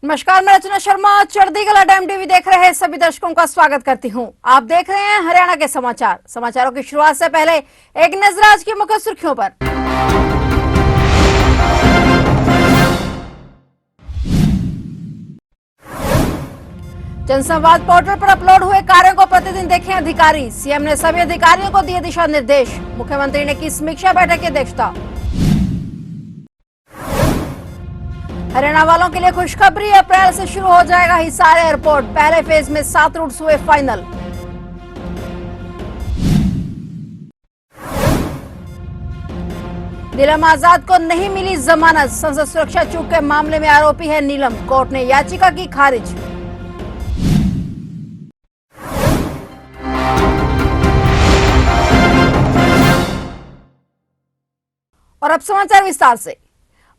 नमस्कार, मैं रचना Sharma चढ़ीगढ़ time TV देख रहे सभी दर्शकों का स्वागत करती हूं। आप देख रहे हैं हरियाणा के समाचार। समाचारों की शुरुआत से पहले एक नजर आज की मुख्य सुर्खियों पर। जनसंवाद पोर्टल पर अपलोड हुए कार्यों को प्रतिदिन देखें अधिकारी। सीएम ने सभी अधिकारियों को दिए दिशा निर्देश। मुख्यमंत्री ने की समीक्षा बैठक की अध्यक्षता। हरियाणा वालों के लिए खुशखबरी, अप्रैल से शुरू हो जाएगा हिसार एयरपोर्ट। पहले फेज में 7 रूट्स हुए फाइनल। नीलम आजाद को नहीं मिली जमानत। संसद सुरक्षा चूक के मामले में आरोपी है नीलम। कोर्ट ने याचिका की खारिज। और अब समाचार विस्तार से।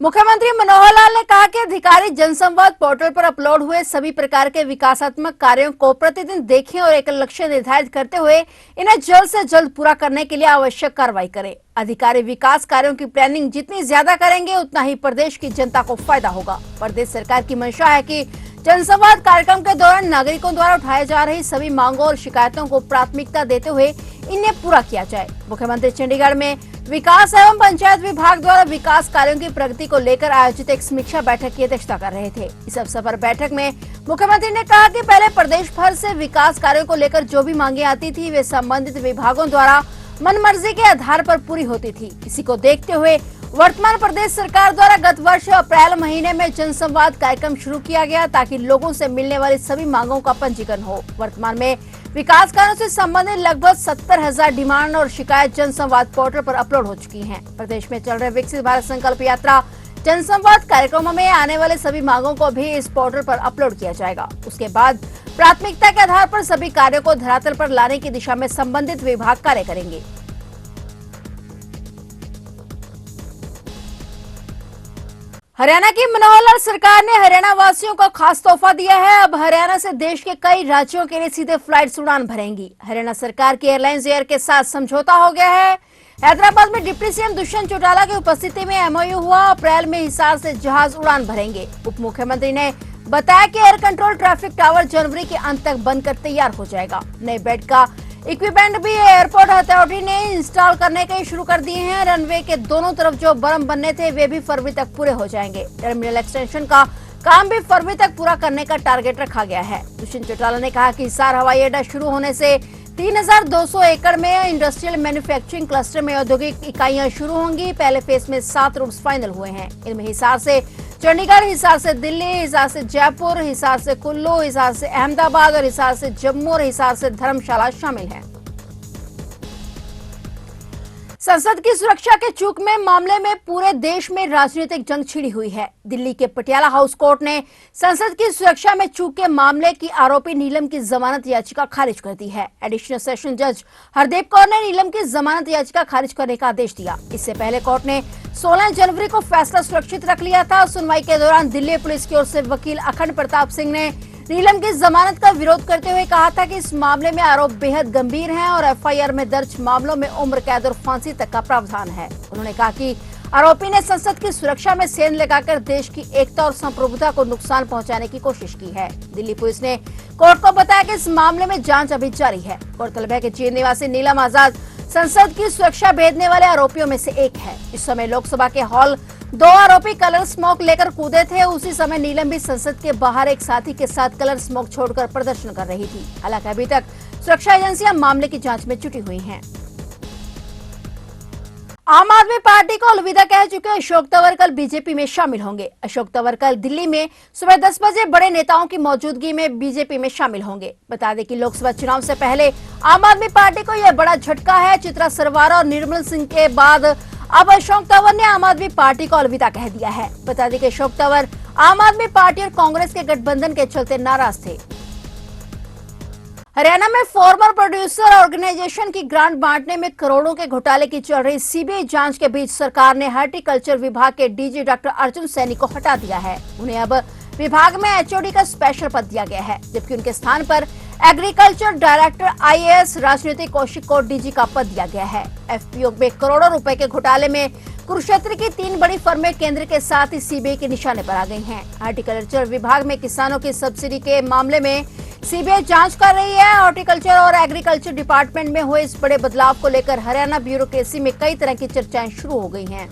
मुख्यमंत्री मनोहर लाल ने कहा कि अधिकारी जनसंवाद पोर्टल पर अपलोड हुए सभी प्रकार के विकासात्मक कार्यों को प्रतिदिन देखें और एक लक्ष्य निर्धारित करते हुए इन्हें जल्द से जल्द पूरा करने के लिए आवश्यक कार्रवाई करें। अधिकारी विकास कार्यों की प्लानिंग जितनी ज्यादा करेंगे उतना ही प्रदेश की जनता को फायदा होगा। प्रदेश सरकार की मंशा है कि जनसंवाद कार्यक्रम के दौरान नागरिकों द्वारा उठाए जा रही सभी मांगों और शिकायतों को प्राथमिकता देते हुए इन्हें पूरा किया जाए। मुख्यमंत्री चंडीगढ़ में विकास एवं पंचायत विभाग द्वारा विकास कार्यों की प्रगति को लेकर आयोजित एक समीक्षा बैठक की अध्यक्षता कर रहे थे। इस अवसर पर बैठक में मुख्यमंत्री ने कहा कि पहले प्रदेश भर से विकास कार्यों को लेकर जो भी मांगे आती थी वे संबंधित विभागों द्वारा मनमर्जी के आधार पर पूरी होती थी। इसी को देखते हुए वर्तमान प्रदेश सरकार द्वारा गत वर्ष अप्रैल महीने में जनसंवाद कार्यक्रम शुरू किया गया ताकि लोगों से मिलने वाली सभी मांगों का पंजीकरण हो। वर्तमान में विकास कार्यों से संबंधित लगभग 70,000 डिमांड और शिकायत जनसंवाद पोर्टल पर अपलोड हो चुकी हैं। प्रदेश में चल रहे विकसित भारत संकल्प यात्रा जनसंवाद कार्यक्रमों में आने वाले सभी मांगों को भी इस पोर्टल पर अपलोड किया जाएगा। उसके बाद प्राथमिकता के आधार पर सभी कार्यों को धरातल पर लाने की दिशा में संबंधित विभाग कार्य करेंगे। हरियाणा की मनोहर लाल सरकार ने हरियाणा वासियों को खास तोहफा दिया है। अब हरियाणा से देश के कई राज्यों के लिए सीधे फ्लाइट उड़ान भरेंगी। हरियाणा सरकार की एयरलाइंस एयर के साथ समझौता हो गया है। हैदराबाद में डिप्टी सीएम दुष्यंत चौटाला की उपस्थिति में एमओयू हुआ। अप्रैल में हिसार से जहाज उड़ान भरेंगे। उप मुख्यमंत्री ने बताया कि एयर कंट्रोल ट्रैफिक टावर जनवरी के अंत तक बनकर तैयार हो जाएगा। नए बेड का इक्विपमेंट भी एयरपोर्ट अथॉरिटी ने इंस्टॉल करने के शुरू कर दिए हैं। रनवे के दोनों तरफ जो बर्म बनने थे वे भी फरवरी तक पूरे हो जाएंगे। टर्मिनल एक्सटेंशन का काम भी फरवरी तक पूरा करने का टारगेट रखा गया है। दुष्यंत चौटाला ने कहा कि हिसार हवाई अड्डा शुरू होने से 3,200 एकड़ में इंडस्ट्रियल मैन्युफैक्चरिंग क्लस्टर में औद्योगिक इकाइयां शुरू होंगी। पहले फेज में 7 रूट्स फाइनल हुए हैं। इनमें हिसार से चंडीगढ़, हिसार से दिल्ली, हिसार से जयपुर, हिसार से कुल्लू, हिसार से अहमदाबाद और हिसार से जम्मू और हिसार से धर्मशाला शामिल हैं। संसद की सुरक्षा के चूक में मामले में पूरे देश में राजनीतिक जंग छिड़ी हुई है। दिल्ली के पटियाला हाउस कोर्ट ने संसद की सुरक्षा में चूक के मामले की आरोपी नीलम की जमानत याचिका खारिज कर दी है। एडिशनल सेशन जज हरदीप कौर ने नीलम की जमानत याचिका खारिज करने का आदेश दिया। इससे पहले कोर्ट ने 16 जनवरी को फैसला सुरक्षित रख लिया था। सुनवाई के दौरान दिल्ली पुलिस की ओर से वकील अखंड प्रताप सिंह ने नीलम की जमानत का विरोध करते हुए कहा था कि इस मामले में आरोप बेहद गंभीर हैं और एफआईआर में दर्ज मामलों में उम्र कैद और फांसी तक का प्रावधान है। उन्होंने कहा कि आरोपी ने संसद की सुरक्षा में सेंध लगाकर देश की एकता और संप्रभुता को नुकसान पहुंचाने की कोशिश की है। दिल्ली पुलिस ने कोर्ट को बताया कि इस मामले में जांच अभी जारी है। गौरतलब है कि चीन निवासी नीलम आजाद संसद की सुरक्षा भेदने वाले आरोपियों में से एक है। इस समय लोकसभा के हॉल 2 आरोपी कलर स्मोक लेकर कूदे थे। उसी समय नीलम भी संसद के बाहर एक साथी के साथ कलर स्मोक छोड़कर प्रदर्शन कर रही थी। हालांकि अभी तक सुरक्षा एजेंसियां मामले की जांच में जुटी हुई हैं। आम आदमी पार्टी को अलविदा कह चुके अशोक तंवर कल बीजेपी में शामिल होंगे। अशोक तंवर कल दिल्ली में सुबह 10 बजे बड़े नेताओं की मौजूदगी में बीजेपी में शामिल होंगे। बता दें कि लोकसभा चुनाव से पहले आम आदमी पार्टी को यह बड़ा झटका है। चित्रा सरवारा और निर्मल सिंह के बाद अब अशोक तंवर ने आम आदमी पार्टी को अलविदा कह दिया है। बता दें कि अशोक तंवर आम आदमी पार्टी और कांग्रेस के गठबंधन के चलते नाराज थे। हरियाणा में फार्मर प्रोड्यूसर ऑर्गेनाइजेशन की ग्रांट बांटने में करोड़ों के घोटाले की चल रही सीबीआई जांच के बीच सरकार ने हार्टिकल्चर विभाग के डीजी डॉक्टर अर्जुन सैनी को हटा दिया है। उन्हें अब विभाग में एचओडी का स्पेशल पद दिया गया है, जबकि उनके स्थान पर एग्रीकल्चर डायरेक्टर आईएएस राजनीतिक कौशिक को डीजी का पद दिया गया है। एफपीओ में करोड़ों रुपए के घोटाले में कुरुक्षेत्र की 3 बड़ी फर्में केंद्र के साथ ही सीबीआई के निशाने पर आ गई हैं। हॉर्टिकल्चर विभाग में किसानों की सब्सिडी के मामले में सीबीआई जांच कर रही है। हॉर्टिकल्चर और एग्रीकल्चर डिपार्टमेंट में हुए इस बड़े बदलाव को लेकर हरियाणा ब्यूरोक्रेसी में कई तरह की चर्चाएं शुरू हो गई हैं।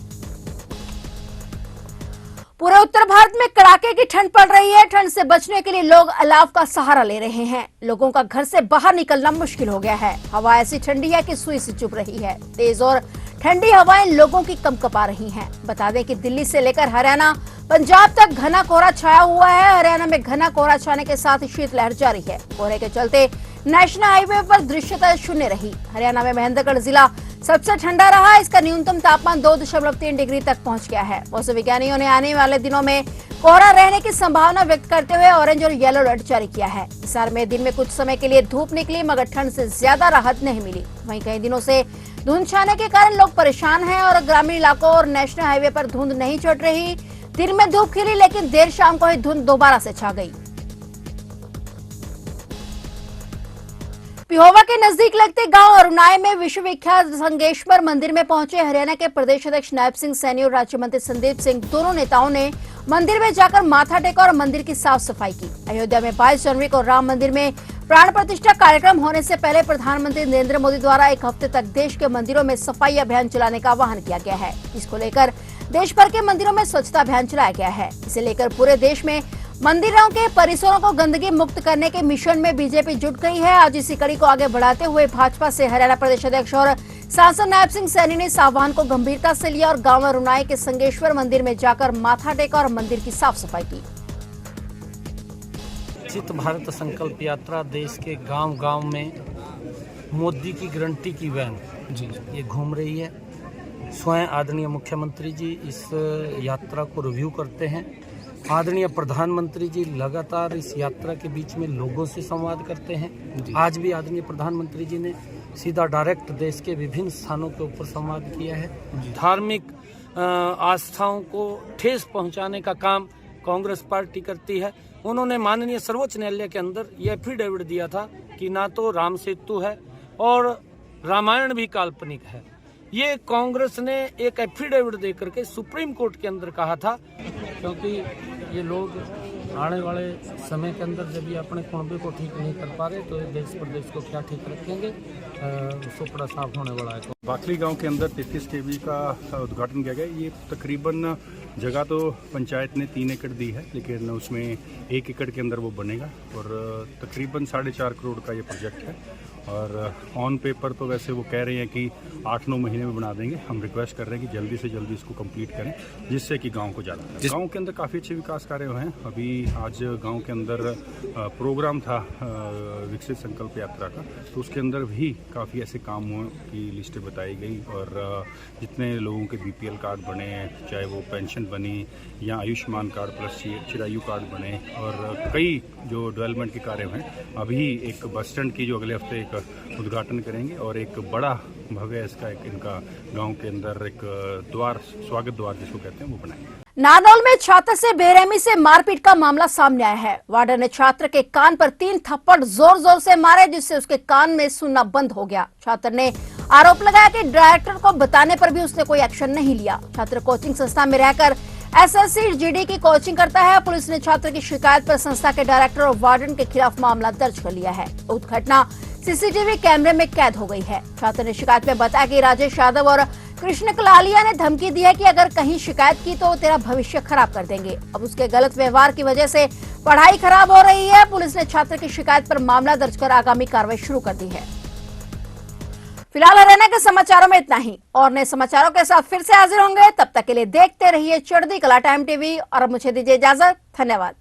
पूरे उत्तर भारत में कड़ाके की ठंड पड़ रही है। ठंड से बचने के लिए लोग अलाव का सहारा ले रहे हैं। लोगों का घर से बाहर निकलना मुश्किल हो गया है। हवा ऐसी ठंडी है कि सुई से चुभ रही है। तेज और ठंडी हवाएं लोगों की कंपकपा रही हैं। बता दें कि दिल्ली से लेकर हरियाणा, पंजाब तक घना कोहरा छाया हुआ है। हरियाणा में घना कोहरा छाने के साथ ही शीतलहर जारी है। कोहरे के चलते नेशनल हाईवे पर दृश्यता शून्य रही। हरियाणा में महेंद्रगढ़ जिला सबसे ठंडा रहा। इसका न्यूनतम तापमान 2.3 डिग्री तक पहुंच गया है। मौसम विज्ञानियों ने आने वाले दिनों में कोहरा रहने की संभावना व्यक्त करते हुए ऑरेंज और येलो अलर्ट जारी किया है। हिसार में दिन में कुछ समय के लिए धूप निकली, मगर ठंड से ज्यादा राहत नहीं मिली। वहीं कई दिनों से धुंध छाने के कारण लोग परेशान हैं और ग्रामीण इलाकों और नेशनल हाईवे पर धुंध नहीं चढ़ रही। दिन में धूप खिली, लेकिन देर शाम को ही धुंध दोबारा से छा गई। पिहोवा के नजदीक लगते गांव अरुणाई में विश्वविख्यात संगेश्वर मंदिर में पहुंचे हरियाणा के प्रदेश अध्यक्ष नायब सिंह सैनी और राज्य मंत्री संदीप सिंह, दोनों नेताओं ने मंदिर में जाकर माथा टेका और मंदिर की साफ सफाई की। अयोध्या में 22 जनवरी को राम मंदिर में प्राण प्रतिष्ठा कार्यक्रम होने से पहले प्रधानमंत्री नरेंद्र मोदी द्वारा एक हफ्ते तक देश के मंदिरों में सफाई अभियान चलाने का आह्वान किया गया है। इसको लेकर देश भर के मंदिरों में स्वच्छता अभियान चलाया गया है। इसे लेकर पूरे देश में मंदिरों के परिसरों को गंदगी मुक्त करने के मिशन में बीजेपी जुट गई है। आज इसी कड़ी को आगे बढ़ाते हुए भाजपा से हरियाणा प्रदेश अध्यक्ष और सांसद नायब सिंह सैनी ने इस आह्वान को गंभीरता से लिया और गांव अरुणाई के संगेश्वर मंदिर में जाकर माथा टेका और मंदिर की साफ सफाई की। विकसित भारत संकल्प यात्रा देश के गांव-गांव में मोदी की गारंटी की वैन ये घूम रही है। स्वयं आदरणीय मुख्यमंत्री जी इस यात्रा को रिव्यू करते हैं। आदरणीय प्रधानमंत्री जी लगातार इस यात्रा के बीच में लोगों से संवाद करते हैं। आज भी आदरणीय प्रधानमंत्री जी ने सीधा डायरेक्ट देश के विभिन्न स्थानों के ऊपर संवाद किया है। धार्मिक आस्थाओं को ठेस पहुंचाने का काम कांग्रेस पार्टी करती है। उन्होंने माननीय सर्वोच्च न्यायालय के अंदर ये एफिडेविट दिया था कि ना तो राम सेतु है और रामायण भी काल्पनिक है। ये कांग्रेस ने एक एफिडेविट देकर के सुप्रीम कोर्ट के अंदर कहा था, क्योंकि ये लोग आने वाले समय के अंदर जब ये अपने कुनबे को ठीक नहीं कर पा रहे तो देश प्रदेश को क्या ठीक रखेंगे, सुपड़ा साफ होने वाला है। बाखली गांव के अंदर 33 केवी का उद्घाटन किया गया। ये तकरीबन जगह तो पंचायत ने 3 एकड़ दी है, लेकिन उसमें 1 एकड़ के अंदर वो बनेगा और तकरीबन 4.5 करोड़ का ये प्रोजेक्ट है। और ऑन पेपर तो वैसे वो कह रहे हैं कि 8-9 महीने में बना देंगे। हम रिक्वेस्ट कर रहे हैं कि जल्दी से जल्दी इसको कंप्लीट करें, जिससे कि गांव को ज़्यादा गांव के अंदर काफ़ी अच्छे विकास कार्य हुए हैं। अभी आज गांव के अंदर प्रोग्राम था विकसित संकल्प यात्रा का, तो उसके अंदर भी काफ़ी ऐसे कामों की लिस्टें बताई गई और जितने लोगों के BPL कार्ड बने, चाहे वो पेंशन बनी या Ayushman card plus Chirayu card बने, और कई जो डेवलपमेंट के कार्य हैं। अभी एक बस स्टैंड की जो अगले हफ्ते उद्घाटन करेंगे और एक बड़ा भव्य इसका एक इनका गांव के अंदर एक द्वार, स्वागत द्वार जिसको कहते हैं, वो बनाएंगे। नारनौल में छात्र से बेरहमी से मारपीट का मामला सामने आया है। वार्डन ने छात्र के कान पर 3 थप्पड़ जोर जोर से मारे, जिससे उसके कान में सुनना बंद हो गया। छात्र ने आरोप लगाया कि डायरेक्टर को बताने पर भी उसने कोई एक्शन नहीं लिया। छात्र कोचिंग संस्था में रहकर SSC GD की कोचिंग करता है। पुलिस ने छात्र की शिकायत पर संस्था के डायरेक्टर और वार्डन के खिलाफ मामला दर्ज कर लिया है। उक्त घटना CCTV कैमरे में कैद हो गई है। छात्र ने शिकायत में बताया कि राजेश यादव और कृष्ण कलालिया ने धमकी दी है कि अगर कहीं शिकायत की तो तेरा भविष्य खराब कर देंगे। अब उसके गलत व्यवहार की वजह से पढ़ाई खराब हो रही है। पुलिस ने छात्र की शिकायत पर मामला दर्ज कर आगामी कार्रवाई शुरू कर दी है। फिलहाल हरियाणा के समाचारों में इतना ही, और नए समाचारों के साथ फिर से हाजिर होंगे। तब तक के लिए देखते रहिए चढ़ती कला टाइम TV और अब मुझे दीजिए इजाजत। धन्यवाद।